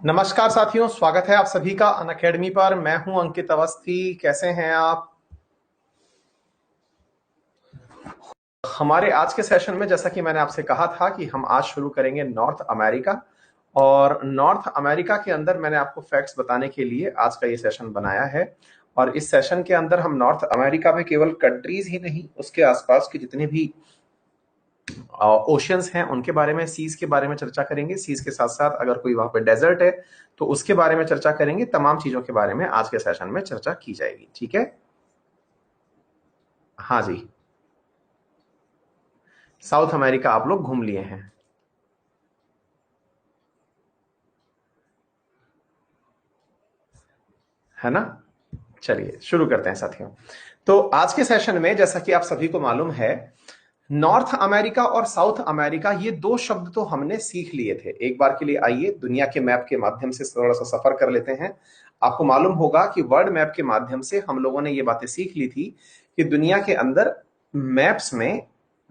नमस्कार साथियों, स्वागत है आप सभी का अनअकैडमी पर। मैं हूं अंकित अवस्थी। कैसे हैं आप? हमारे आज के सेशन में जैसा कि मैंने आपसे कहा था कि हम आज शुरू करेंगे नॉर्थ अमेरिका। और नॉर्थ अमेरिका के अंदर मैंने आपको फैक्ट्स बताने के लिए आज का ये सेशन बनाया है। और इस सेशन के अंदर हम नॉर्थ अमेरिका में केवल कंट्रीज ही नहीं, उसके आसपास की जितने भी ओशियंस हैं उनके बारे में, सीज के बारे में चर्चा करेंगे। सीज के साथ साथ अगर कोई वहां पे डेजर्ट है तो उसके बारे में चर्चा करेंगे। तमाम चीजों के बारे में आज के सेशन में चर्चा की जाएगी। ठीक है? हाँ जी। साउथ अमेरिका आप लोग घूम लिए हैं, है ना? चलिए शुरू करते हैं साथियों। तो आज के सेशन में जैसा कि आप सभी को मालूम है, नॉर्थ अमेरिका और साउथ अमेरिका ये दो शब्द तो हमने सीख लिए थे। एक बार के लिए आइए दुनिया के मैप के माध्यम से थोड़ा सा सफर कर लेते हैं। आपको मालूम होगा कि वर्ल्ड मैप के माध्यम से हम लोगों ने ये बातें सीख ली थी कि दुनिया के अंदर मैप्स में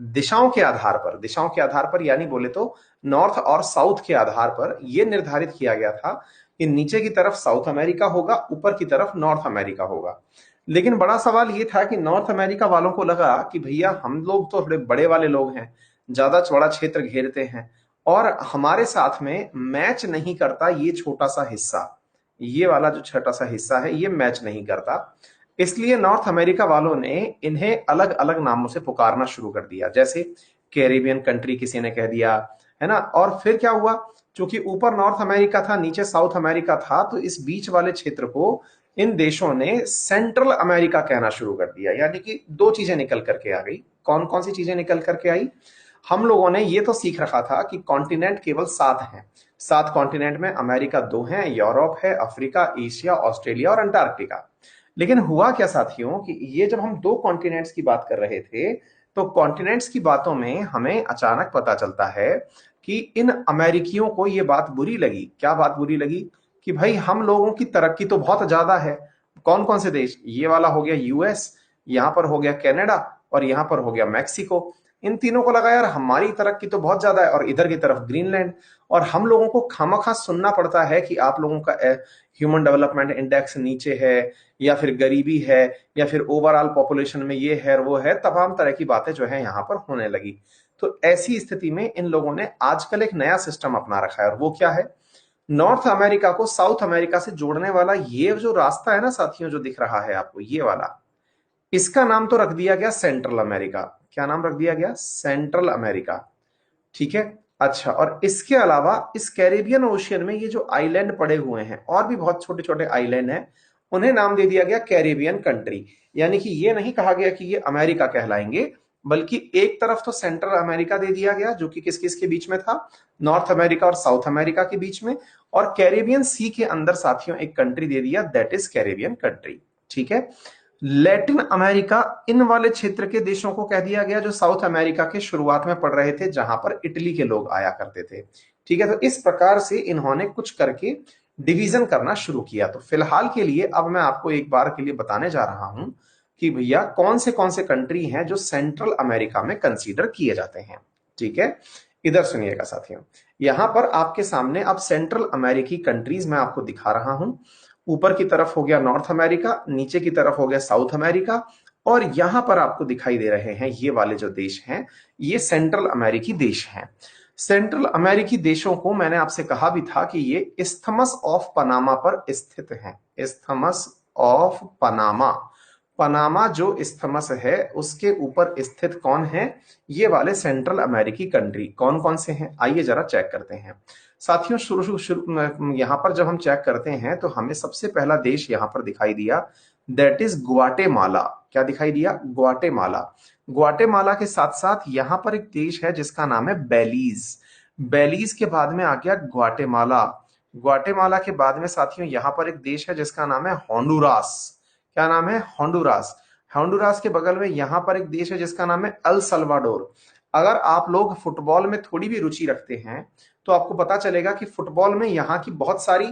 दिशाओं के आधार पर यानी बोले तो नॉर्थ और साउथ के आधार पर यह निर्धारित किया गया था कि नीचे की तरफ साउथ अमेरिका होगा, ऊपर की तरफ नॉर्थ अमेरिका होगा। लेकिन बड़ा सवाल ये था कि नॉर्थ अमेरिका वालों को लगा कि भैया हम लोग तो थोड़े बड़े वाले लोग हैं, ज्यादा चौड़ा क्षेत्र घेरते हैं और हमारे साथ में मैच नहीं करता ये छोटा सा हिस्सा। ये वाला जो छोटा सा हिस्सा है ये मैच नहीं करता। इसलिए नॉर्थ अमेरिका वालों ने इन्हें अलग अलग नामों से पुकारना शुरू कर दिया। जैसे कैरिबियन कंट्री किसी ने कह दिया, है ना? और फिर क्या हुआ, क्योंकि ऊपर नॉर्थ अमेरिका था, नीचे साउथ अमेरिका था, तो इस बीच वाले क्षेत्र को इन देशों ने सेंट्रल अमेरिका कहना शुरू कर दिया। यानी कि दो चीजें निकल करके आ गई। कौन कौन सी चीजें निकल करके आई? हम लोगों ने ये तो सीख रखा था कि कॉन्टिनेंट केवल 7 हैं। 7 कॉन्टिनेंट में अमेरिका 2 हैं, यूरोप है, अफ्रीका, एशिया, ऑस्ट्रेलिया और अंटार्कटिका। लेकिन हुआ क्या साथियों कि ये जब हम दो कॉन्टिनेंट्स की बात कर रहे थे, तो कॉन्टिनेंट्स की बातों में हमें अचानक पता चलता है कि इन अमेरिकियों को ये बात बुरी लगी। क्या बात बुरी लगी? कि भाई हम लोगों की तरक्की तो बहुत ज्यादा है। कौन कौन से देश? ये वाला हो गया यूएस, यहां पर हो गया कनाडा और यहां पर हो गया मैक्सिको। इन तीनों को लगा यार हमारी तरक्की तो बहुत ज्यादा है, और इधर की तरफ ग्रीनलैंड। और हम लोगों को खामखा सुनना पड़ता है कि आप लोगों का ह्यूमन डेवलपमेंट इंडेक्स नीचे है, या फिर गरीबी है, या फिर ओवरऑल पॉपुलेशन में ये है वो है। तमाम तरह की बातें जो है यहां पर होने लगी। तो ऐसी स्थिति में इन लोगों ने आजकल एक नया सिस्टम अपना रखा है, और वो क्या है? नॉर्थ अमेरिका को साउथ अमेरिका से जोड़ने वाला ये जो रास्ता है ना साथियों, जो दिख रहा है आपको ये वाला, इसका नाम तो रख दिया गया सेंट्रल अमेरिका। क्या नाम रख दिया गया? Central America. ठीक है। अच्छा, और इसके अलावा इस कैरेबियन ओशियन में ये जो आइलैंड पड़े हुए हैं, और भी बहुत छोटे छोटे आइलैंड हैं, उन्हें नाम दे दिया गया कैरेबियन कंट्री। यानी कि ये नहीं कहा गया कि ये अमेरिका कहलाएंगे, बल्कि एक तरफ तो सेंट्रल अमेरिका दे दिया गया जो कि किस किस के बीच में था? नॉर्थ अमेरिका और साउथ अमेरिका के बीच में। और कैरेबियन सी के अंदर साथियों एक कंट्री दे दिया, दैट इज कैरेबियन कंट्री। ठीक है। लैटिन अमेरिका, इन वाले क्षेत्र के देशों को कह दिया गया जो साउथ अमेरिका के शुरुआत में पड़ रहे थे, जहां पर इटली के लोग आया करते थे। ठीक है। तो इस प्रकार से इन्होंने कुछ करके डिवीजन करना शुरू किया। तो फिलहाल के लिए अब मैं आपको एक बार के लिए बताने जा रहा हूं कि भैया कौन से कंट्री हैं जो सेंट्रल अमेरिका में कंसीडर किए जाते हैं। ठीक है। इधर सुनिएगा साथियों, यहां पर आपके सामने अब सेंट्रल अमेरिकी कंट्रीज मैं आपको दिखा रहा हूं। ऊपर की तरफ हो गया नॉर्थ अमेरिका, नीचे की तरफ हो गया साउथ अमेरिका, और यहां पर आपको दिखाई दे रहे हैं ये वाले जो देश हैं, ये सेंट्रल अमेरिकी देश हैं। सेंट्रल अमेरिकी देशों को मैंने आपसे कहा भी था कि ये इस्थमस ऑफ पनामा पर स्थित हैं। इस्थमस ऑफ पनामा, पनामा जो इस्थमस है उसके ऊपर स्थित कौन है? ये वाले सेंट्रल अमेरिकी कंट्री। कौन कौन से हैं आइए जरा चेक करते हैं साथियों। शुरू यहां पर जब हम चेक करते हैं तो हमें सबसे पहला देश यहां पर दिखाई दिया, दैट इज ग्वाटेमाला। क्या दिखाई दिया? ग्वाटेमाला। ग्वाटेमाला के साथ साथ यहां पर एक देश है जिसका नाम है बेलीज। बेलीज के बाद में आ गया ग्वाटेमाला। ग्वाटेमाला के बाद में साथियों यहां पर एक देश है जिसका नाम है होंडुरास। क्या नाम है? होंडुरास। होंडुरास के बगल में यहां पर एक देश है जिसका नाम है अल सल्वाडोर। अगर आप लोग फुटबॉल में थोड़ी भी रुचि रखते हैं तो आपको पता चलेगा कि फुटबॉल में यहाँ की बहुत सारी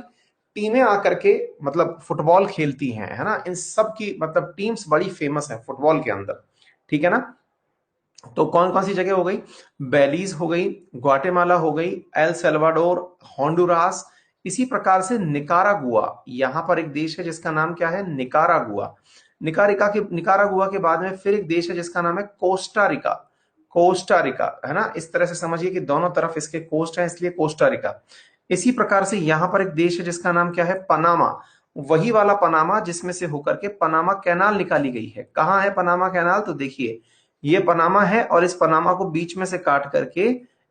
टीमें आकर के मतलब फुटबॉल खेलती हैं, है ना? इन सब की मतलब टीम्स बड़ी फेमस है फुटबॉल के अंदर। ठीक है ना? तो कौन कौन सी जगह हो गई? बेलीज हो गई, ग्वाटेमाला हो गई, एल सल्वाडोर, होंडुरास। इसी प्रकार से निकारागुआ, यहां पर एक देश है जिसका नाम क्या है, निकारागुआ। निकारागुआ के बाद में फिर एक देश है जिसका नाम है कोस्टा रिका। कोस्टा रिका है ना, इस तरह से समझिए कि दोनों तरफ इसके कोस्ट है, इसलिए कोस्टा रिका। इसी प्रकार से यहां पर एक देश है जिसका नाम क्या है, पनामा। वही वाला पनामा जिसमें से होकर के पनामा कैनाल निकाली गई है। कहां है पनामा कैनाल, तो देखिए ये पनामा है और इस पनामा को बीच में से काट करके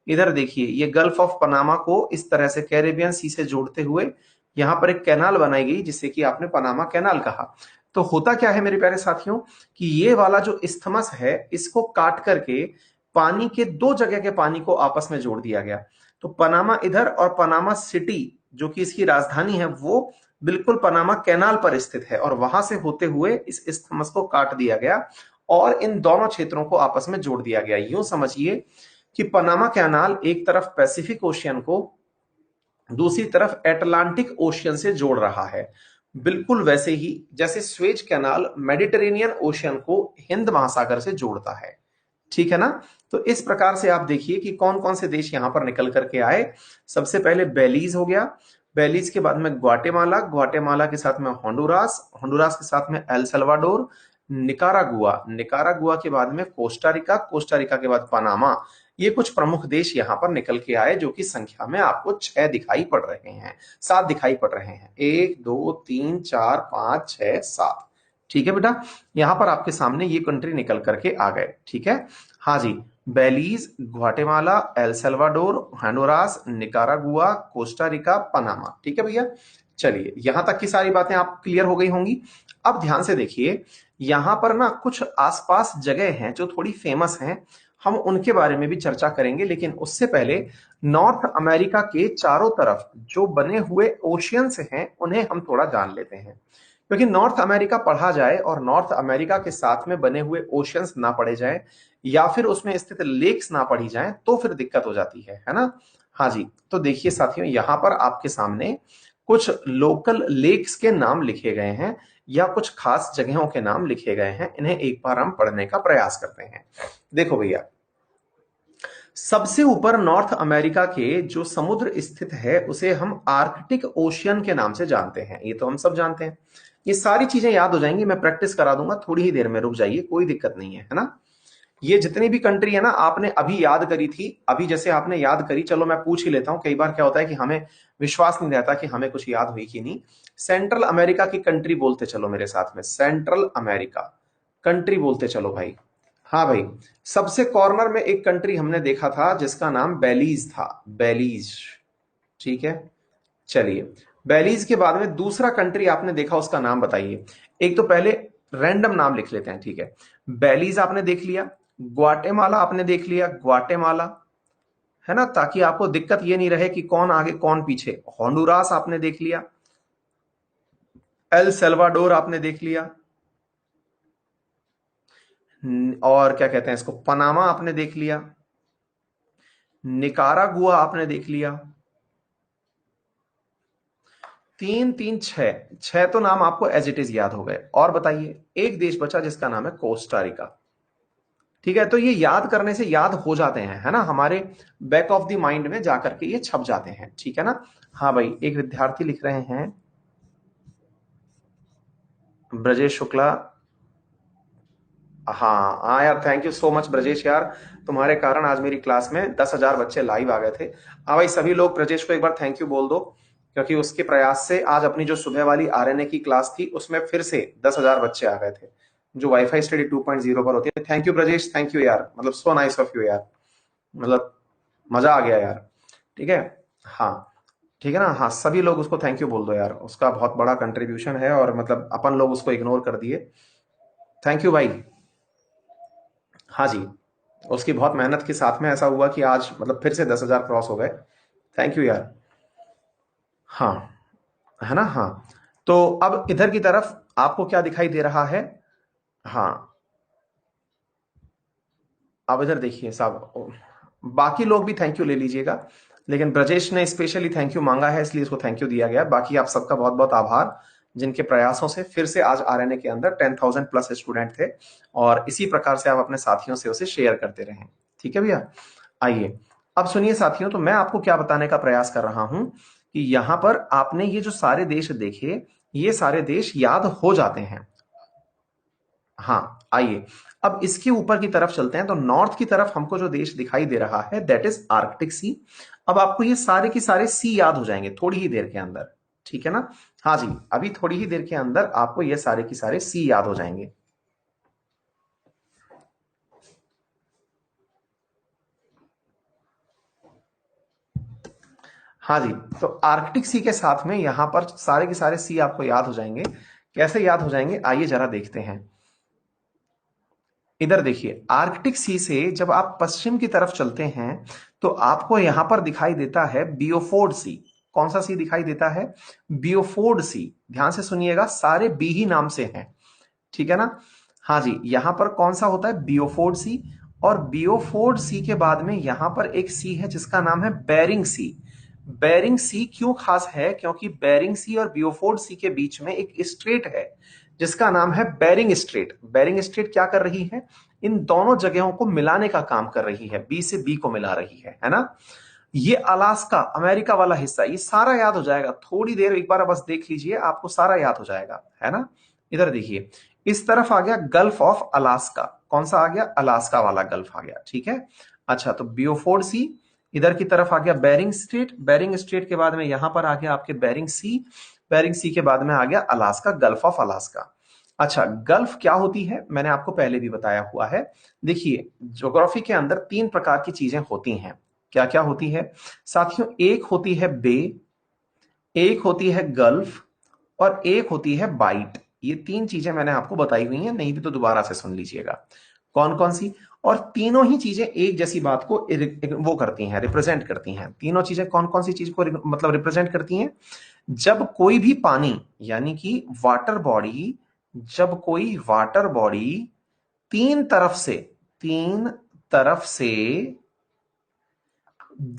इधर देखिए ये गल्फ ऑफ पनामा को इस तरह से कैरेबियन सी से जोड़ते हुए यहां पर एक कैनाल बनाई गई जिसे कि आपने पनामा कैनाल कहा। तो होता क्या है मेरे प्यारे साथियों कि ये वाला जो इस्थमस है इसको काट करके पानी के दो जगह के पानी को आपस में जोड़ दिया गया। तो पनामा इधर और पनामा सिटी जो कि इसकी राजधानी है वो बिल्कुल पनामा कैनाल पर स्थित है, और वहां से होते हुए इस इस्थमस को काट दिया गया और इन दोनों क्षेत्रों को आपस में जोड़ दिया गया। यूं समझिए कि पनामा कैनाल एक तरफ पैसिफिक ओशियन को दूसरी तरफ एटलांटिक ओशियन से जोड़ रहा है, बिल्कुल वैसे ही जैसे स्वेज कैनाल मेडिटेरेनियन ओशियन को हिंद महासागर से जोड़ता है। ठीक है ना। तो इस प्रकार से आप देखिए कि कौन कौन से देश यहां पर निकल करके आए। सबसे पहले बेलीज हो गया, बेलीज के बाद में ग्वाटेमाला, ग्वाटेमाला के साथ में होंडुरास, होंडुरास के साथ में एल सल्वाडोर, निकारागुआ, निकारागुआ के बाद में कोस्टा रिका, कोस्टा रिका के बाद पनामा। ये कुछ प्रमुख देश यहां पर निकल के आए जो कि संख्या में आपको 6 दिखाई पड़ रहे हैं, 7 दिखाई पड़ रहे हैं। 1 2 3 4 5 6 7। ठीक है बेटा, यहां पर आपके सामने ये कंट्री निकल करके आ गए। ठीक है, हाँ जी, Belize, Guatemala, El Salvador, Honduras, Nicaragua, Costa Rica, Panama. ठीक है भैया, चलिए यहां तक की सारी बातें आप क्लियर हो गई होंगी। अब ध्यान से देखिए, यहां पर ना कुछ आसपास जगह हैं जो थोड़ी फेमस हैं, हम उनके बारे में भी चर्चा करेंगे, लेकिन उससे पहले नॉर्थ अमेरिका के चारों तरफ जो बने हुए ओशियंस हैं उन्हें हम थोड़ा जान लेते हैं। क्योंकि नॉर्थ अमेरिका पढ़ा जाए और नॉर्थ अमेरिका के साथ में बने हुए ओशियंस ना पढ़े जाए या फिर उसमें स्थित लेक्स ना पढ़ी जाए तो फिर दिक्कत हो जाती है ना। हाँ जी, तो देखिए साथियों, यहां पर आपके सामने कुछ लोकल लेक्स के नाम लिखे गए हैं या कुछ खास जगहों के नाम लिखे गए हैं, इन्हें एक बार हम पढ़ने का प्रयास करते हैं। देखो भैया, सबसे ऊपर नॉर्थ अमेरिका के जो समुद्र स्थित है उसे हम आर्कटिक ओशियन के नाम से जानते हैं, ये तो हम सब जानते हैं। ये सारी चीजें याद हो जाएंगी, मैं प्रैक्टिस करा दूंगा, थोड़ी ही देर में रुक जाइए, कोई दिक्कत नहीं है ना। ये जितनी भी कंट्री है ना आपने अभी याद करी थी, अभी जैसे आपने याद करी, चलो मैं पूछ ही लेता हूं, कई बार क्या होता है कि हमें विश्वास नहीं रहता कि हमें कुछ याद हुई कि नहीं। सेंट्रल अमेरिका की कंट्री बोलते चलो मेरे साथ में, सेंट्रल अमेरिका कंट्री बोलते चलो भाई। हाँ भाई, सबसे कॉर्नर में एक कंट्री हमने देखा था जिसका नाम बेलीज था, बेलीज। ठीक है, चलिए बेलीज के बाद में दूसरा कंट्री आपने देखा, उसका नाम बताइए। एक तो पहले रैंडम नाम लिख लेते हैं, ठीक है। बेलीज आपने देख लिया, ग्वाटेमाला आपने देख लिया, ग्वाटेमाला है ना, ताकि आपको दिक्कत ये नहीं रहे कि कौन आगे कौन पीछे। होंडुरास आपने देख लिया, एल सेल्वाडोर आपने देख लिया, और क्या कहते हैं इसको, पनामा आपने देख लिया, निकारागुआ आपने देख लिया। 3 3 6, 6 तो नाम आपको एज इट इज याद हो गए। और बताइए, एक देश बचा जिसका नाम है कोस्टा रिका। ठीक है, तो ये याद करने से याद हो जाते हैं, है ना, हमारे बैक ऑफ द माइंड में जाकर के ये छप जाते हैं। ठीक है ना। हाँ भाई, एक विद्यार्थी लिख रहे हैं ब्रजेश शुक्ला। हाँ हाँ यार, thank you so much Brajesh यार, तुम्हारे कारण आज मेरी क्लास में 10,000 बच्चे लाइव आ गए थे। हाँ भाई, सभी लोग ब्रजेश को एक बार थैंक यू बोल दो, क्योंकि उसके प्रयास से आज अपनी जो सुबह वाली आरएनए की क्लास थी उसमें फिर से 10,000 बच्चे आ गए थे, जो वाईफाई स्टडी 2.0 पर होती है। Thank you Brajesh, thank you यार, मतलब सो नाइस ऑफ यू यार, मतलब मजा आ गया यार। ठीक है, हाँ ठीक है ना, हाँ सभी लोग उसको थैंक यू बोल दो यार, उसका बहुत बड़ा कंट्रीब्यूशन है और मतलब अपन लोग उसको इग्नोर कर दिए। थैंक यू भाई। हाँ जी, उसकी बहुत मेहनत के साथ में ऐसा हुआ कि आज मतलब फिर से 10,000 क्रॉस हो गए। थैंक यू यार। हाँ, है ना, हाँ। तो अब इधर की तरफ आपको क्या दिखाई दे रहा है। हाँ, अब इधर देखिए साहब, बाकी लोग भी थैंक यू ले लीजिएगा, लेकिन ब्रजेश ने स्पेशली थैंक यू मांगा है इसलिए उसको थैंक यू दिया गया। बाकी आप सबका बहुत बहुत आभार, जिनके प्रयासों से फिर से आज आरएनए के अंदर 10,000 प्लस स्टूडेंट थे, और इसी प्रकार से आप अपने साथियों से उसे शेयर करते रहें। ठीक है भैया, आइए अब सुनिए साथियों, तो मैं आपको क्या बताने का प्रयास कर रहा हूं कि यहां पर आपने ये जो सारे देश देखे, ये सारे देश याद हो जाते हैं। हाँ, आइए अब इसके ऊपर की तरफ चलते हैं। तो नॉर्थ की तरफ हमको जो देश दिखाई दे रहा है दैट इज आर्कटिक सी। अब आपको ये सारे के सारे सी याद हो जाएंगे थोड़ी ही देर के अंदर, ठीक है ना? हाँ जी, अभी थोड़ी ही देर के अंदर आपको ये सारे के सारे सी याद हो जाएंगे। हाँ जी, तो आर्कटिक सी के साथ में यहां पर सारे के सारे सी आपको याद हो जाएंगे। कैसे याद हो जाएंगे, आइए जरा देखते हैं। इधर देखिए, आर्कटिक सी से जब आप पश्चिम की तरफ चलते हैं तो आपको यहां पर दिखाई देता है बियोफोर्ड सी। कौन सा सी दिखाई देता है? बियोफोर्ड सी। ध्यान से सुनिएगा, सारे बी ही नाम से हैं, ठीक है ना? हाँ जी, यहां पर कौन सा होता है? बियोफोर्ड सी। और बियोफोर्ड सी के बाद में यहां पर एक सी है जिसका नाम है बेरिंग सी। बेरिंग सी क्यों खास है? क्योंकि बेरिंग सी और बियोफोर्ड सी के बीच में एक स्ट्रेट है जिसका नाम है बेरिंग स्ट्रेट। बेरिंग स्ट्रेट क्या कर रही है? इन दोनों जगहों को मिलाने का काम कर रही है, बी से बी को मिला रही है ना? ये अलास्का अमेरिका वाला हिस्सा, ये सारा याद हो जाएगा। थोड़ी देर एक बार बस देख लीजिए, आपको सारा याद हो जाएगा, है ना? इधर देखिए, इस तरफ आ गया गल्फ ऑफ अलास्का। कौन सा आ गया? अलास्का वाला गल्फ आ गया, ठीक है। अच्छा, तो बियोफोर्ड सी। इधर की तरफ आ गया बेरिंग स्ट्रेट। बेरिंग स्ट्रेट के बाद में यहां पर आ गया आपके बेरिंग सी। बेरिंग सी के बाद में आ गया अलास्का, गल्फ ऑफ अलास्का। अच्छा, गल्फ क्या होती है मैंने आपको पहले भी बताया हुआ है। देखिए, ज्योग्राफी के अंदर तीन प्रकार की चीजें होती हैं। क्या क्या होती है साथियों? एक होती है बे, एक होती है गल्फ, और एक होती है बाइट। ये तीन चीजें मैंने आपको बताई हुई हैं, नहीं भी तो दोबारा से सुन लीजिएगा। कौन कौन सी? और तीनों ही चीजें एक जैसी बात को वो करती हैं, रिप्रेजेंट करती हैं। तीनों चीजें कौन कौन सी चीज को मतलब रिप्रेजेंट करती हैं? जब कोई भी पानी, यानी कि वाटर बॉडी, जब कोई वाटर बॉडी तीन तरफ से, तीन तरफ से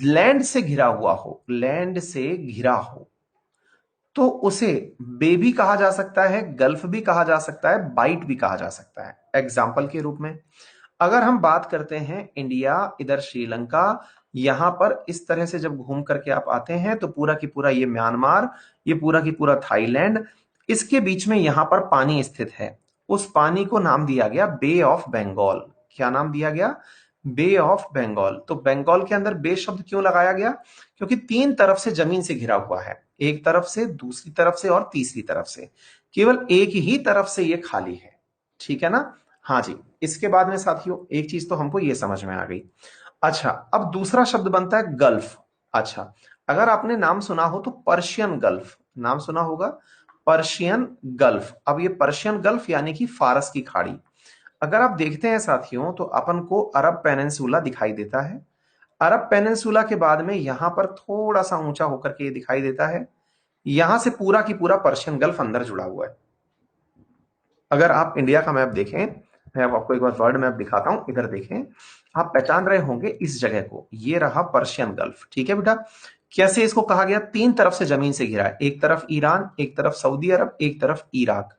लैंड से घिरा हुआ हो, लैंड से घिरा हो, तो उसे बे भी कहा जा सकता है, गल्फ भी कहा जा सकता है, बाइट भी कहा जा सकता है। एग्जाम्पल के रूप में अगर हम बात करते हैं इंडिया, इधर श्रीलंका, यहां पर इस तरह से जब घूम करके आप आते हैं तो पूरा की पूरा ये म्यांमार, ये पूरा की पूरा थाईलैंड, इसके बीच में यहां पर पानी स्थित है। उस पानी को नाम दिया गया बे ऑफ बंगाल। क्या नाम दिया गया? बे ऑफ बंगाल। तो बंगाल के अंदर बे शब्द क्यों लगाया गया? क्योंकि तीन तरफ से जमीन से घिरा हुआ है, एक तरफ से, दूसरी तरफ से और तीसरी तरफ से। केवल एक ही तरफ से ये खाली है, ठीक है ना? हाँ जी। इसके बाद में साथियों एक चीज तो हमको ये समझ में आ गई। अच्छा, अब दूसरा शब्द बनता है गल्फ। अच्छा, अगर आपने नाम सुना हो तो पर्शियन गल्फ, नाम सुना होगा, पर्शियन गल्फ। अब ये पर्शियन गल्फ यानी कि फारस की खाड़ी। अगर आप देखते हैं साथियों तो अपन को अरब पेनिनसुला दिखाई देता है। अरब पेनिनसुला के बाद में यहां पर थोड़ा सा ऊंचा होकर के ये दिखाई देता है। यहां से पूरा की पूरा पर्शियन गल्फ अंदर जुड़ा हुआ है। अगर आप इंडिया का मैप देखें, मैं अब आपको एक बार वर्ल्ड मैप दिखाता हूं, इधर देखें, आप पहचान रहे होंगे इस जगह को। ये रहा पर्शियन गल्फ, ठीक है बेटा। कैसे इसको कहा गया? तीन तरफ से जमीन से घिरा है, एक तरफ ईरान, एक तरफ सऊदी अरब, एक तरफ इराक।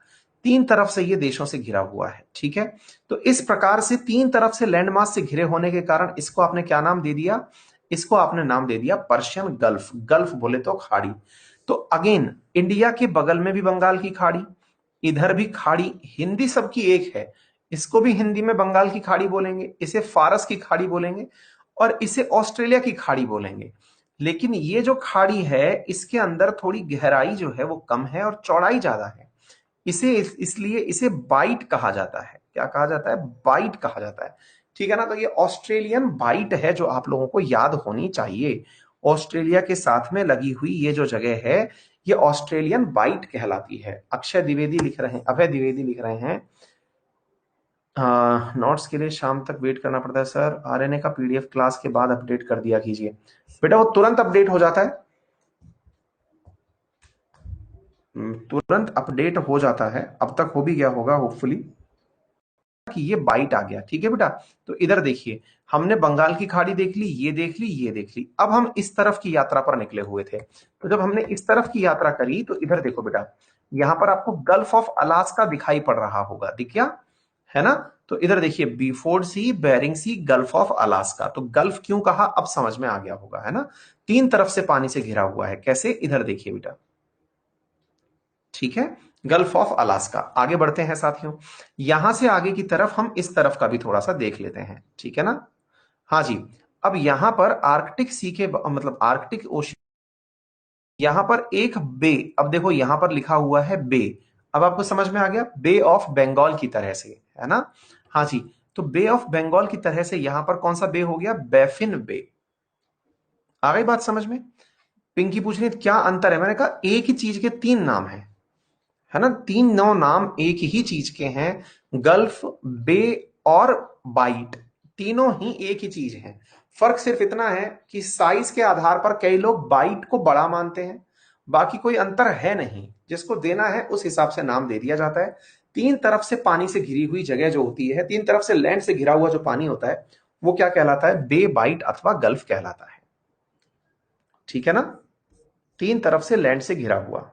तीन तरफ से ये देशों से घिरा हुआ है, ठीक है। तो इस प्रकार से तीन तरफ से लैंडमास से घिरे होने के कारण इसको आपने क्या नाम दे दिया? इसको आपने नाम दे दिया पर्शियन गल्फ। गल्फ बोले तो खाड़ी। तो अगेन, इंडिया के बगल में भी बंगाल की खाड़ी, इधर भी खाड़ी, हिंदी सबकी एक है। इसको भी हिंदी में बंगाल की खाड़ी बोलेंगे, इसे फारस की खाड़ी बोलेंगे, और इसे ऑस्ट्रेलिया की खाड़ी बोलेंगे। लेकिन ये जो खाड़ी है इसके अंदर थोड़ी गहराई जो है वो कम है और चौड़ाई ज्यादा है। इसे इसलिए इसे बाइट कहा जाता है। क्या कहा जाता है? बाइट कहा जाता है, ठीक है ना? तो ये ऑस्ट्रेलियन बाइट है जो आप लोगों को याद होनी चाहिए। ऑस्ट्रेलिया के साथ में लगी हुई ये जो जगह है ये ऑस्ट्रेलियन बाइट कहलाती है। अक्षय द्विवेदी लिख रहे हैं, अभय द्विवेदी लिख रहे हैं, नोट्स के लिए शाम तक वेट करना पड़ता है सर, आरएनए का पीडीएफ क्लास के बाद अपडेट कर दिया कीजिए। बेटा वो तुरंत अपडेट हो जाता है, तुरंत अपडेट हो जाता है, अब तक हो भी गया होगा होपफुली। कि ये बाइट आ गया, ठीक है बेटा। तो इधर देखिए, हमने बंगाल की खाड़ी देख ली, ये देख ली, ये देख ली। अब हम इस तरफ की यात्रा पर निकले हुए थे। तो जब हमने इस तरफ की यात्रा करी तो इधर देखो बेटा, यहां पर आपको गल्फ ऑफ अलास्का दिखाई पड़ रहा होगा, दिख गया? है ना। तो इधर देखिए Beaufort Sea, Bering Sea, Gulf of Alaska. तो गल्फ क्यों कहा अब समझ में आ गया होगा, है ना। तीन तरफ से पानी से घिरा हुआ है, कैसे, इधर देखिए बेटा, ठीक है। Gulf of Alaska. आगे बढ़ते हैं साथियों, यहां से आगे की तरफ हम इस तरफ का भी थोड़ा सा देख लेते हैं, ठीक है ना। हाँ जी। अब यहां पर आर्कटिक सी के मतलब आर्कटिक ओशन, यहां पर एक बे, अब देखो यहां पर लिखा हुआ है बे, अब आपको समझ में आ गया, बे ऑफ बंगाल की तरह से, है ना। हाँ जी। तो बे ऑफ बंगाल की तरह से यहां पर कौन सा बे हो गया, बैफिन बे। आ गई बात समझ में। पिंकी पूछ रही है क्या अंतर है, मैंने कहा एक ही चीज के तीन नाम है ना, तीन नौ नाम एक ही चीज के हैं, गल्फ, बे और बाइट, तीनों ही एक ही चीज हैं। फर्क सिर्फ इतना है कि साइज के आधार पर कई लोग बाइट को बड़ा मानते हैं, बाकी कोई अंतर है नहीं, जिसको देना है उस हिसाब से नाम दे दिया जाता है। तीन तरफ से पानी से घिरी हुई जगह जो होती है, तीन तरफ से लैंड से घिरा हुआ जो पानी होता है, वो क्या कहलाता है, बे, बाइट अथवा गल्फ कहलाता है, ठीक है ना। तीन तरफ से लैंड से घिरा हुआ।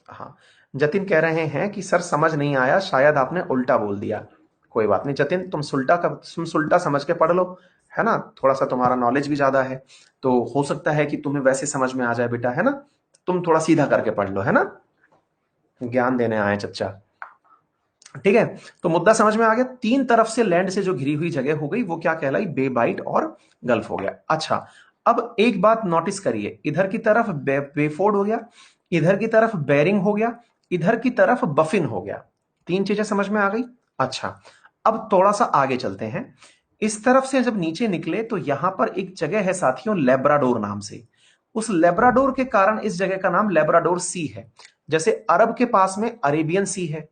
हाँ, जतिन कह रहे हैं कि सर समझ नहीं आया, शायद आपने उल्टा बोल दिया। कोई बात नहीं जतिन, तुम सुल्टा समझ के पढ़ लो, है ना, थोड़ा सा तुम्हारा नॉलेज भी ज्यादा है, तो हो सकता है कि तुम्हें वैसे समझ में आ जाए बेटा, है ना। तुम थोड़ा सीधा करके पढ़ लो, है ना, ज्ञान देने आए चच्चा, ठीक है। तो मुद्दा समझ में आ गया, तीन तरफ से लैंड से जो घिरी हुई जगह हो गई वो क्या कहलाई, बे, बाइट और गल्फ हो गया। अच्छा, अब एक बात नोटिस करिए, इधर की तरफ बेफोर्ड हो गया, इधर की तरफ बेरिंग हो गया, इधर की तरफ बफिन हो गया। तीन चीजें समझ में आ गई। अच्छा, अब थोड़ा सा आगे चलते हैं। इस तरफ से जब नीचे निकले तो यहां पर एक जगह है साथियों, लेब्राडोर नाम से। उस लेब्राडोर के कारण इस जगह का नाम लेब्राडोर सी है। जैसे अरब के पास में अरेबियन सी है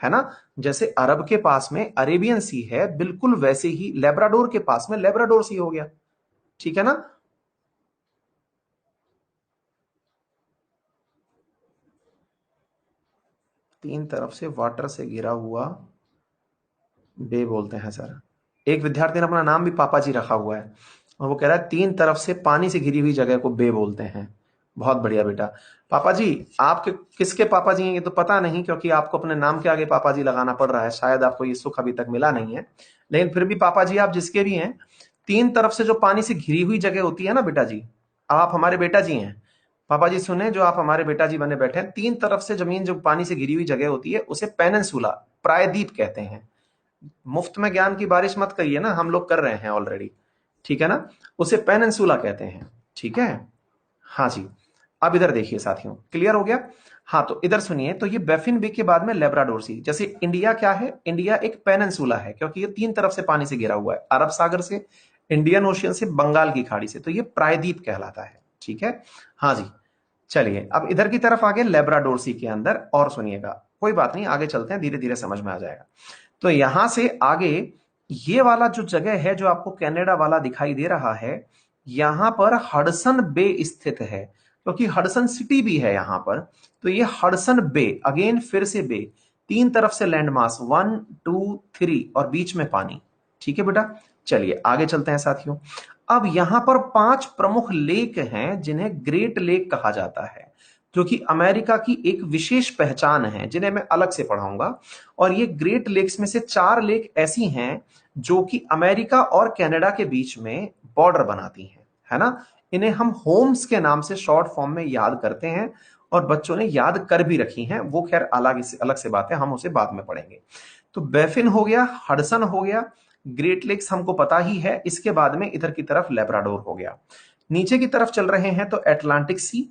ना, जैसे अरब के पास में अरेबियन सी है, बिल्कुल वैसे ही लेब्राडोर के पास में लेब्राडोर सी हो गया, ठीक है ना। तीन तरफ से वाटर से घिरा हुआ बे बोलते हैं सर। एक विद्यार्थी ने अपना नाम भी पापा जी रखा हुआ है, और वो कह रहा है तीन तरफ से पानी से घिरी हुई जगह को बे बोलते हैं। बहुत बढ़िया बेटा। पापा जी, आपके किसके पापा जी हैं ये तो पता नहीं, क्योंकि आपको अपने नाम के आगे पापा जी लगाना पड़ रहा है, शायद आपको ये सुख अभी तक मिला नहीं है, लेकिन फिर भी पापा जी आप जिसके भी हैं, तीन तरफ से जो पानी से घिरी हुई जगह होती है ना बेटा जी, आप हमारे बेटा जी हैं। पापा जी सुने, जो आप हमारे बेटा जी बने बैठे हैं, तीन तरफ से जमीन जो पानी से घिरी हुई जगह होती है उसे पेनिनसुला, प्रायद्वीप कहते हैं। मुफ्त में ज्ञान की बारिश मत करिए ना, हम लोग कर रहे हैं ऑलरेडी, ठीक है ना। उसे पेनिनसुला कहते हैं, ठीक है। हाँ जी। अब इधर देखिए साथियों, क्लियर हो गया। हाँ, तो इधर सुनिए, तो ये बैफिन बे के बाद में लेब्राडोर सी, जैसे इंडिया क्या है, इंडिया एक पेनिनसुला है, क्योंकि ये तीन तरफ से पानी से घिरा हुआ है, अरब सागर से, इंडियन ओशियन से, बंगाल की खाड़ी से, तो ये प्रायद्वीप कहलाता है, ठीक है। हाँ जी। चलिए अब इधर की तरफ आगे लेब्राडोर सी के अंदर, और सुनिएगा, कोई बात नहीं आगे चलते हैं, धीरे धीरे समझ में आ जाएगा। तो यहां से आगे ये वाला जो जगह है जो आपको कनाडा वाला दिखाई दे रहा है, यहां पर हडसन बे स्थित है, क्योंकि हडसन सिटी भी है यहां पर। तो ये हडसन बे, अगेन फिर से बे, तीन तरफ से लैंड मास, 1 2 3 और बीच में पानी, ठीक है बेटा। चलिए आगे चलते हैं साथियों। अब यहां पर पांच प्रमुख लेक हैं जिन्हें ग्रेट लेक कहा जाता है, जो कि अमेरिका की एक विशेष पहचान है, जिन्हें मैं अलग से पढ़ाऊंगा। और ये ग्रेट लेक्स में से चार लेक ऐसी हैं जो कि अमेरिका और कनाडा के बीच में बॉर्डर बनाती हैं, है ना। इन्हें हम होम्स के नाम से शॉर्ट फॉर्म में याद करते हैं, और बच्चों ने याद कर भी रखी हैं, वो खैर अलग से बात है, हम उसे बाद में पढ़ेंगे। तो बैफिन हो गया, हडसन हो गया, ग्रेट लेक्स हमको पता ही है, इसके बाद में इधर की तरफ लेब्राडोर हो गया। नीचे की तरफ चल रहे हैं तो अटलांटिक सी।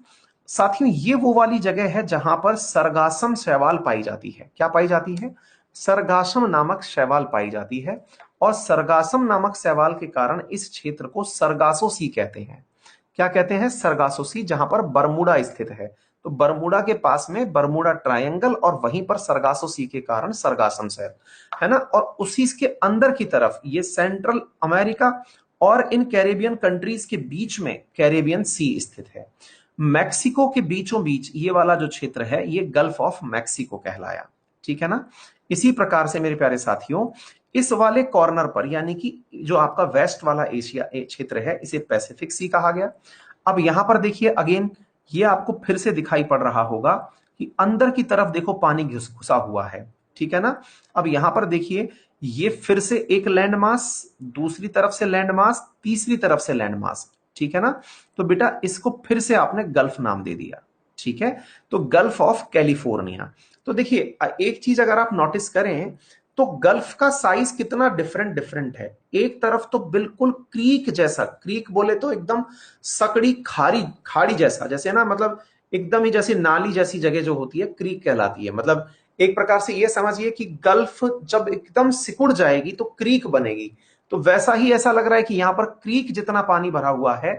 साथियों ये वो वाली जगह है जहां पर सरगासम शैवाल पाई जाती है, क्या पाई जाती है, सरगासम नामक शैवाल पाई जाती है। और सरगासम नामक शैवाल के कारण इस क्षेत्र को सरगासो सी कहते हैं। क्या कहते हैं, सरगासो सी, जहां पर बरमूडा स्थित है। तो बरमूडा के पास में बरमूडा ट्रायंगल, और वहीं पर सरगासो सी के कारण सरगासम शहर, है ना। और उसी के अंदर की तरफ ये सेंट्रल अमेरिका और इन कैरेबियन कंट्रीज के बीच में कैरेबियन सी स्थित है। मैक्सिको के बीचों बीच ये वाला जो क्षेत्र है ये गल्फ ऑफ मैक्सिको कहलाया, ठीक है ना। इसी प्रकार से मेरे प्यारे साथियों, इस वाले कॉर्नर पर, यानी कि जो आपका वेस्ट वाला एशिया क्षेत्र है, इसे पैसिफिक सी कहा गया। अब यहां पर देखिए अगेन, ये आपको फिर से दिखाई पड़ रहा होगा कि अंदर की तरफ देखो पानी घुसा हुआ है, ठीक है ना। अब यहां पर देखिए, ये फिर से एक लैंड मास, दूसरी तरफ से लैंड मास, तीसरी तरफ से लैंड मास, ठीक है ना। तो बेटा इसको फिर से आपने गल्फ नाम दे दिया, ठीक है। तो गल्फ ऑफ कैलिफोर्निया। तो देखिए एक चीज अगर आप नोटिस करें तो गल्फ का साइज कितना डिफरेंट डिफरेंट है। एक तरफ तो बिल्कुल क्रीक जैसा, क्रीक बोले तो एकदम सकड़ी खाड़ी खाड़ी जैसा, जैसे ना मतलब एकदम ही जैसे नाली जैसी जगह जो होती है क्रीक कहलाती है। मतलब एक प्रकार से ये समझिए कि गल्फ जब एकदम सिकुड़ जाएगी तो क्रीक बनेगी। तो वैसा ही ऐसा लग रहा है कि यहां पर क्रीक जितना पानी भरा हुआ है,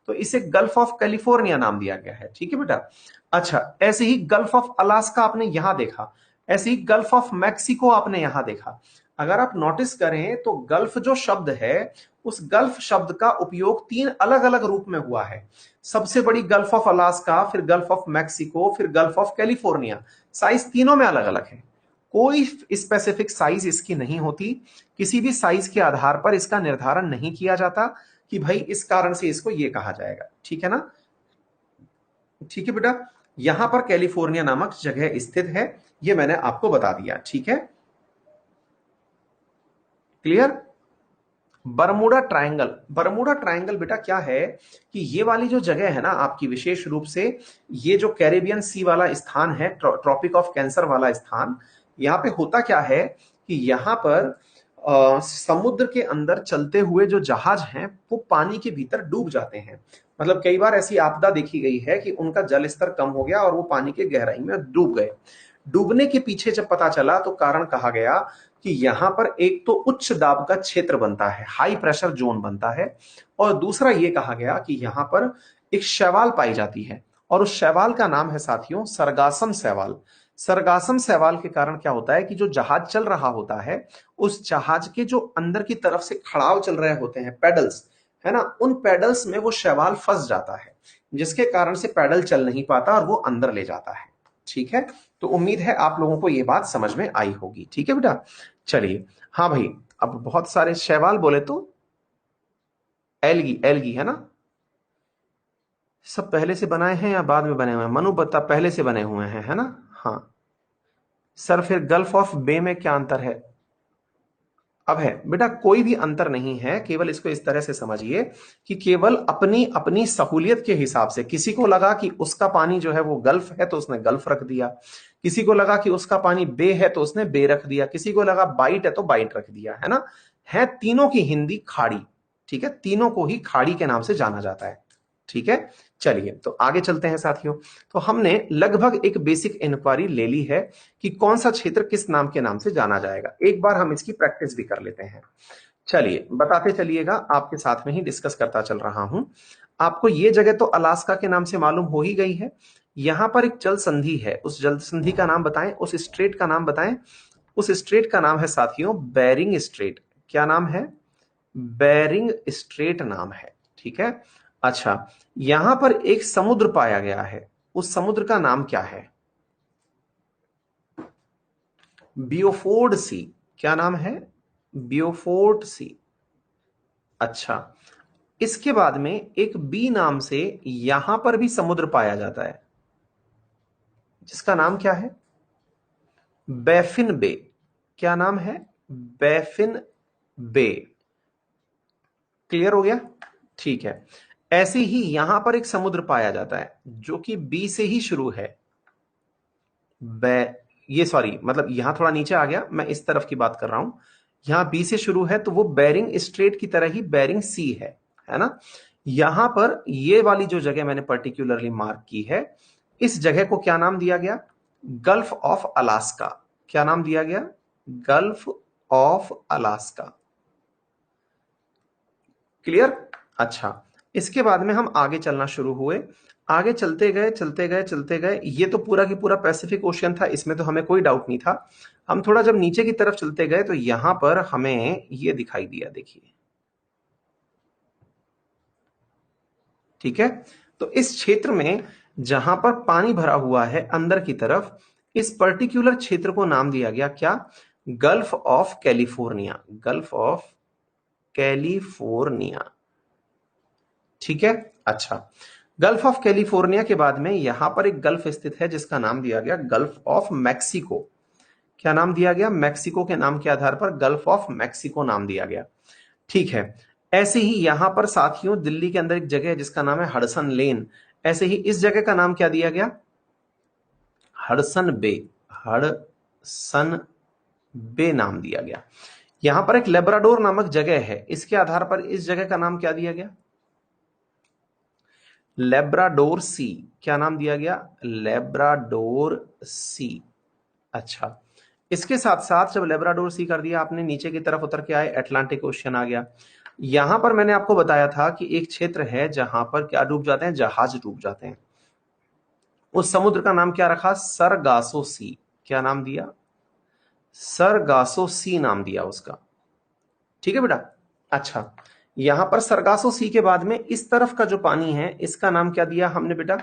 तो इसे गल्फ ऑफ कैलिफोर्निया नाम दिया गया है, ठीक है बेटा। अच्छा, ऐसे ही गल्फ ऑफ अलास्का आपने यहां देखा, ऐसे ही गल्फ ऑफ मैक्सिको आपने यहां देखा। अगर आप नोटिस करें तो गल्फ जो शब्द है, उस गल्फ शब्द का उपयोग तीन अलग अलग रूप में हुआ है। सबसे बड़ी गल्फ ऑफ अलास्का, फिर गल्फ ऑफ मैक्सिको, फिर गल्फ ऑफ कैलिफोर्निया। साइज तीनों में अलग अलग है, कोई स्पेसिफिक साइज इसकी नहीं होती। किसी भी साइज के आधार पर इसका निर्धारण नहीं किया जाता कि भाई इस कारण से इसको ये कहा जाएगा, ठीक है ना। ठीक है बेटा, यहां पर कैलिफोर्निया नामक जगह स्थित है, ये मैंने आपको बता दिया, ठीक है। Clear. Bermuda triangle, Bermuda triangle बेटा क्या है कि ये वाली जो जगह है ना आपकी, विशेष रूप से ये जो कैरेबियन सी वाला स्थान है, ट्रॉपिक ऑफ कैंसर वाला स्थान, यहाँ पे होता क्या है कि यहाँ पर समुद्र के अंदर चलते हुए जो जहाज हैं वो पानी के भीतर डूब जाते हैं। मतलब कई बार ऐसी आपदा देखी गई है कि उनका जल स्तर कम हो गया और वो पानी के गहराई में डूब गए। डूबने के पीछे जब पता चला तो कारण कहा गया कि यहां पर एक तो उच्च दाब का क्षेत्र बनता है, हाई प्रेशर जोन बनता है, और दूसरा ये कहा गया कि यहां पर एक शैवाल पाई जाती है, और उस शैवाल का नाम है साथियों सरगासम शैवाल। सरगासम शैवाल के कारण क्या होता है कि जो जहाज चल रहा होता है, उस जहाज के जो अंदर की तरफ से खड़ाव चल रहे होते हैं, पेडल्स, है ना, उन पेडल्स में वो शैवाल फंस जाता है, जिसके कारण से पैडल चल नहीं पाता और वो अंदर ले जाता है, ठीक है। तो उम्मीद है आप लोगों को ये बात समझ में आई होगी, ठीक है बेटा। चलिए, हाँ भाई, अब बहुत सारे शैवाल बोले तो एलगी, एलगी है ना। सब पहले से बनाए हैं या बाद में बने हुए हैं? मनु बता, पहले से बने हुए हैं, है ना। हाँ सर, फिर गल्फ ऑफ बे में क्या अंतर है? अब है बेटा, कोई भी अंतर नहीं है, केवल इसको इस तरह से समझिए कि केवल अपनी अपनी सहूलियत के हिसाब से, किसी को लगा कि उसका पानी जो है वो गल्फ है तो उसने गल्फ रख दिया, किसी को लगा कि उसका पानी बे है तो उसने बे रख दिया, किसी को लगा बाइट है तो बाइट रख दिया, है ना। है तीनों की हिंदी खाड़ी, ठीक है, तीनों को ही खाड़ी के नाम से जाना जाता है, ठीक है। चलिए तो आगे चलते हैं साथियों। तो हमने लगभग एक बेसिक इंक्वायरी ले ली है कि कौन सा क्षेत्र किस नाम के नाम से जाना जाएगा। एक बार हम इसकी प्रैक्टिस भी कर लेते हैं। चलिए बताते चलिएगा, आपके साथ में ही डिस्कस करता चल रहा हूं। आपको ये जगह तो अलास्का के नाम से मालूम हो ही गई है। यहां पर एक जल संधि है, उस जल संधि का नाम बताएं, उस स्ट्रेट का नाम बताएं। उस स्ट्रेट का नाम है साथियों बेरिंग स्ट्रेट। क्या नाम है? बेरिंग स्ट्रेट नाम है, ठीक है। अच्छा, यहां पर एक समुद्र पाया गया है, उस समुद्र का नाम क्या है? बियोफोर्ड सी। क्या नाम है? बियोफोर्ड सी। अच्छा, इसके बाद में एक बी नाम से यहां पर भी समुद्र पाया जाता है, जिसका नाम क्या है? बैफिन बे। क्या नाम है? बैफिन बे। क्लियर हो गया? ठीक है। ऐसे ही यहां पर एक समुद्र पाया जाता है जो कि बी से ही शुरू है। बै ये सॉरी, मतलब यहां थोड़ा नीचे आ गया, मैं इस तरफ की बात कर रहा हूं। यहां बी से शुरू है तो वो बेरिंग स्ट्रेट की तरह ही बेरिंग सी है ना। यहां पर ये वाली जो जगह मैंने पर्टिकुलरली मार्क की है, इस जगह को क्या नाम दिया गया? Gulf of Alaska. क्या नाम दिया गया? Gulf of Alaska. क्लियर? अच्छा, इसके बाद में हम आगे चलना शुरू हुए, आगे चलते गए चलते गए चलते गए, ये तो पूरा की पूरा पैसिफिक ओशियन था, इसमें तो हमें कोई डाउट नहीं था। हम थोड़ा जब नीचे की तरफ चलते गए तो यहां पर हमें ये दिखाई दिया, देखिए, ठीक है। तो इस क्षेत्र में जहां पर पानी भरा हुआ है अंदर की तरफ, इस पर्टिकुलर क्षेत्र को नाम दिया गया क्या? Gulf of California. Gulf of California, ठीक है। अच्छा, गल्फ ऑफ कैलिफोर्निया के बाद में यहां पर एक गल्फ स्थित है जिसका नाम दिया गया गल्फ ऑफ मैक्सिको। क्या नाम दिया गया? मैक्सिको के नाम के आधार पर गल्फ ऑफ मैक्सिको नाम दिया गया। ठीक है। ऐसे ही यहां पर साथियों दिल्ली के अंदर एक जगह है जिसका नाम है हडसन लेन। ऐसे ही इस जगह का नाम क्या दिया गया? Hudson Bay. हडसन बे नाम दिया गया। यहां पर एक लेब्राडोर नामक जगह है, इसके आधार पर इस जगह का नाम क्या दिया गया? लेब्राडोर सी। क्या नाम दिया गया? लेब्राडोर सी। अच्छा, इसके साथ साथ जब लेब्राडोर सी कर दिया आपने, नीचे की तरफ उतर के आए, अटलांटिक ओशियन आ गया। यहां पर मैंने आपको बताया था कि एक क्षेत्र है जहां पर क्या डूब जाते हैं? जहाज डूब जाते हैं। उस समुद्र का नाम क्या रखा? Sargasso Sea. क्या नाम दिया? सरगासो सी नाम दिया उसका। ठीक है बेटा। अच्छा, यहां पर सरगासो सी के बाद में इस तरफ का जो पानी है इसका नाम क्या दिया हमने बेटा?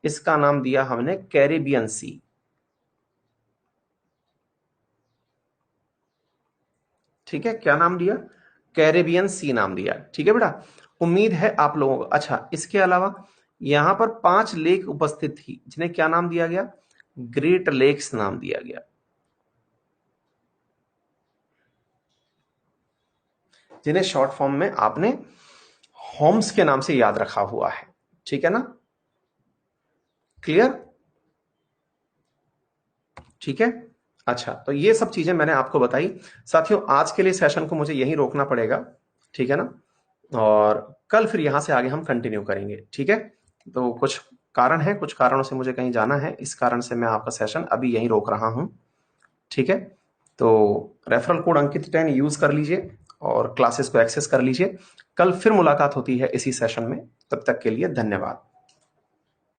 इसका नाम दिया हमने कैरेबियन सी। ठीक है, क्या नाम दिया? कैरेबियन सी नाम दिया। ठीक है बेटा, उम्मीद है आप लोगों को। अच्छा, इसके अलावा यहां पर 5 लेक उपस्थित थी जिन्हें क्या नाम दिया गया? ग्रेट लेक्स नाम दिया गया। जिन्हें शॉर्ट फॉर्म में आपने होम्स के नाम से याद रखा हुआ है। ठीक है ना? क्लियर? ठीक है। अच्छा, तो ये सब चीजें मैंने आपको बताई। साथियों आज के लिए सेशन को मुझे यहीं रोकना पड़ेगा। ठीक है ना? और कल फिर यहां से आगे हम कंटिन्यू करेंगे। ठीक है? तो कुछ कारण है, कुछ कारणों से मुझे कहीं जाना है, इस कारण से मैं आपका सेशन अभी यहीं रोक रहा हूं। ठीक है? तो रेफरल कोड अंकित10 यूज कर लीजिए और क्लासेस को एक्सेस कर लीजिए। कल फिर मुलाकात होती है इसी सेशन में। तब तक के लिए धन्यवाद।